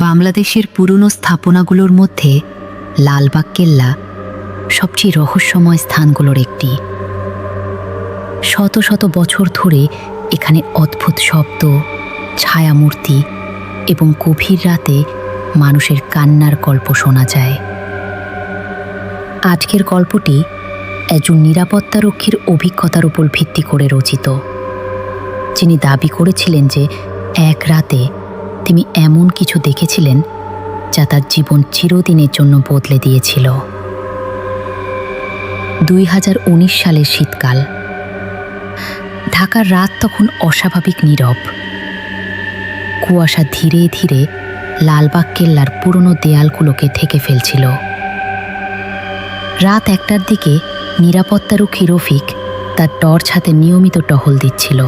বাংলাদেশের পুরনো স্থাপনাগুলোর মধ্যে লালবাগ কেল্লা সবচেয়ে রহস্যময় স্থানগুলোর একটি। শত শত বছর ধরে এখানে অদ্ভুত শব্দ, ছায়ামূর্তি এবং গভীর রাতে মানুষের কান্নার গল্প শোনা যায়। আজকের গল্পটি একজন নিরাপত্তারক্ষীর অভিজ্ঞতার উপর ভিত্তি করে রচিত, যিনি দাবি করেছিলেন যে এক রাতে তিনি এমন কিছু দেখেছিলেন যা তার জীবন চিরদিনের জন্য বদলে দিয়েছিল। 2019 সালের শীতকাল। ঢাকার রাত তখন অস্বাভাবিক নীরব। কুয়াশা ধীরে ধীরে লালবাগ কেল্লার পুরনো দেয়ালগুলোকে ঢেকে ফেলছিল। রাত 1টার দিকে নিরাপত্তারক্ষী রফিক তার টর্চ হাতে নিয়মিত টহল দিচ্ছিল।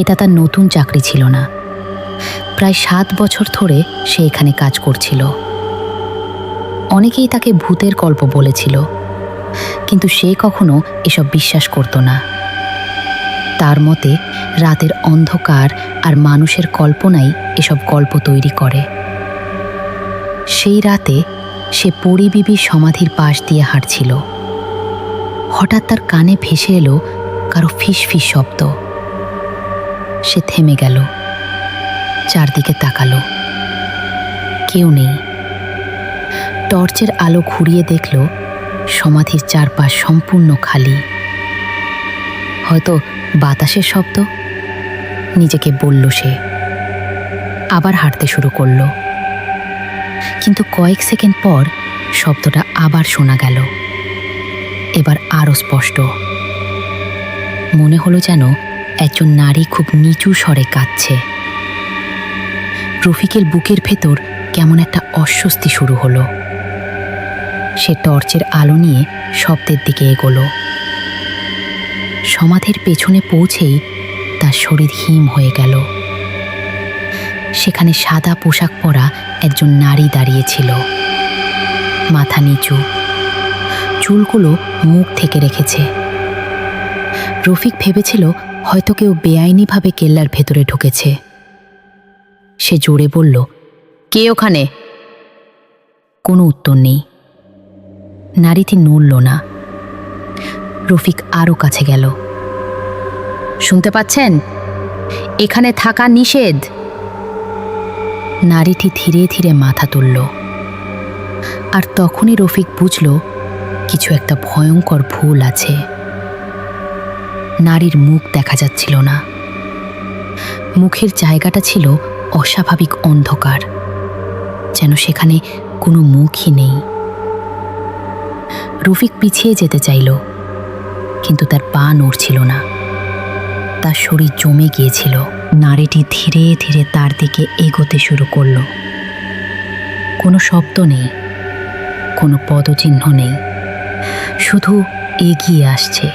এটা তার নতুন চাকরি ছিল না। প্রায় 7 বছর ধরে সে এখানে কাজ করছিল। অনেকেই তাকে ভূতের গল্প বলেছিল, কিন্তু সে কখনো এসব বিশ্বাস করত না। তার মতে রাতের অন্ধকার আর মানুষের কল্পনাই এসব গল্প তৈরি করে। সেই রাতে সে পরিবিবির সমাধির পাশ দিয়ে হাঁটছিল। হঠাৎ তার কানে ভেসে এলো কারো ফিস ফিস শব্দ। সে থেমে গেল, চারদিকে তাকালো। কেউ নেই। টর্চের আলো ঘুরিয়ে দেখল সমাধির চারপাশ সম্পূর্ণ খালি। হয়তো বাতাসের শব্দ, নিজেকে বলল সে। আবার হাঁটতে শুরু করল, কিন্তু কয়েক সেকেন্ড পর শব্দটা আবার শোনা গেল। এবার আরও স্পষ্ট। মনে হলো যেন একজন নারী খুব নিচু স্বরে কাঁদছে। রফিকের বুকের ভেতর কেমন একটা অস্বস্তি শুরু হলো। সে টর্চের আলো নিয়ে শব্দের দিকে এগোলো। সমাধির পেছনে পৌঁছেই তার শরীর হিম হয়ে গেল। সেখানে সাদা পোশাক পরা একজন নারী দাঁড়িয়েছিল, মাথা নিচু, চুলগুলো মুখ থেকে রেখেছে। রফিক ভেবেছিল হয়তো কেউ বেআইনিভাবে কেল্লার ভেতরে ঢুকেছে। সে জোরে বলল, কে ওখানে? কোনো উত্তর নেই। নারীটি নড়ল না। রফিক আরও কাছে গেল। শুনতে পাচ্ছেন? এখানে থাকা নিষেধ। নারীটি ধীরে ধীরে মাথা তুলল। আর তখনই রফিক বুঝল কিছু একটা ভয়ঙ্কর ভুল আছে। নারীর মুখ দেখা যাচ্ছিল না। মুখের জায়গাটা ছিল অস্বাভাবিক অন্ধকার, যেন সেখানে কোনো মুখই নেই। রফিক পিছিয়ে যেতে চাইল, কিন্তু তার পা নড়ছিল না। তার শরীর জমে গিয়েছিল। নারীটি ধীরে ধীরে তার দিকে এগোতে শুরু করল। কোনো শব্দ নেই, কোনো পদচিহ্ন নেই, শুধু এগিয়ে আসছে।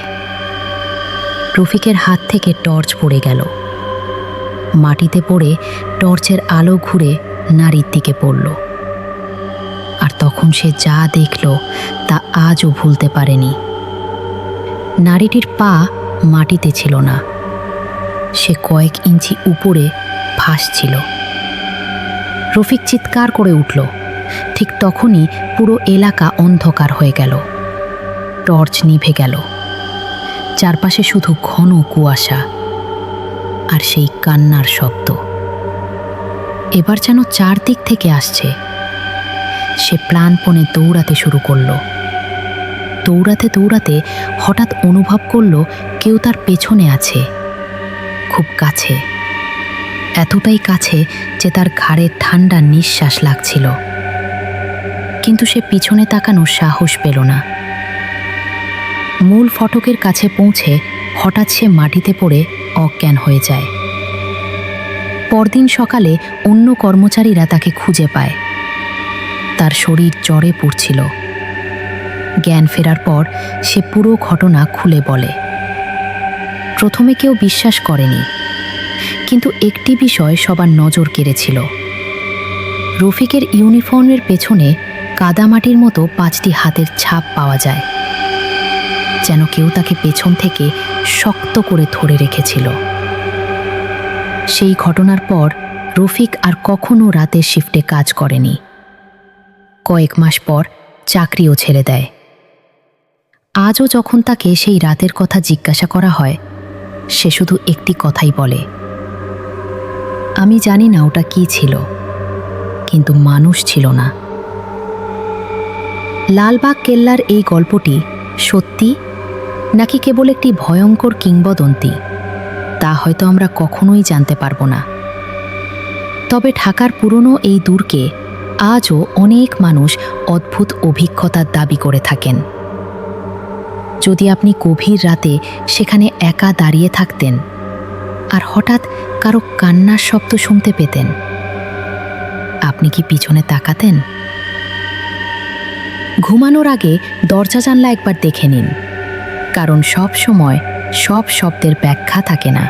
রফিকের হাত থেকে টর্চ পড়ে গেল। মাটিতে পড়ে টর্চের আলো ঘুরে নারীর দিকে পড়ল। আর তখন সে যা দেখল তা আজও ভুলতে পারেনি। নারীটির পা মাটিতে ছিল না, সে কয়েক ইঞ্চি উপরে ভাসছিল। রফিক চিৎকার করে উঠল। ঠিক তখনই পুরো এলাকা অন্ধকার হয়ে গেল। টর্চ নিভে গেল। চারপাশে শুধু ঘন কুয়াশা আর সেই কান্নার শব্দ। এবার যেন চারদিক থেকে আসছে। সে প্রাণপণে দৌড়াতে শুরু করল। দৌড়াতে দৌড়াতে হঠাৎ অনুভব করল কেউ তার পেছনে আছে, খুব কাছে, এতটাই কাছে যে তার ঘাড়ে ঠান্ডা নিঃশ্বাস লাগছিল। কিন্তু সে পিছনে তাকানোর সাহস পেল না। মূল ফটকের কাছে পৌঁছে হঠাৎ সে মাটিতে পড়ে অজ্ঞান হয়ে যায়। পরদিন সকালে অন্য কর্মচারীরা তাকে খুঁজে পায়। তার শরীর জ্বরে পড়ছিল। জ্ঞান ফেরার পর সে পুরো ঘটনা খুলে বলে। প্রথমে কেউ বিশ্বাস করেনি, কিন্তু একটি বিষয় সবার নজর কেড়েছিল। রফিকের ইউনিফর্মের পেছনে কাদামাটির মতো 5টি হাতের ছাপ পাওয়া যায়, যেন কেউ তাকে পেছন থেকে শক্ত করে ধরে রেখেছিল। সেই ঘটনার পর রফিক আর কখনো রাতের শিফটে কাজ করেনি। কয়েক মাস পর চাকরিও ছেড়ে দেয়। আজও যখন তাকে সেই রাতের কথা জিজ্ঞাসা করা হয়, সে শুধু একটি কথাই বলে, আমি জানি না ওটা কি ছিল, কিন্তু মানুষ ছিল না। লালবাগ কেল্লার এই গল্পটি সত্যি নাকি কেবল একটি ভয়ঙ্কর কিংবদন্তি, তা হয়তো আমরা কখনোই জানতে পারব না। তবে ঢাকার পুরনো এই দুর্গে আজও অনেক মানুষ অদ্ভুত অভিজ্ঞতার দাবি করে থাকেন। যদি আপনি গভীর রাতে সেখানে একা দাঁড়িয়ে থাকতেন আর হঠাৎ কারো কান্নার শব্দ শুনতে পেতেন, আপনি কি পিছনে তাকাতেন? ঘুমানোর আগে দরজা জানলা একবার দেখে নিন, কারণ সব সময় সব শব্দের ব্যাখ্যা থাকে না।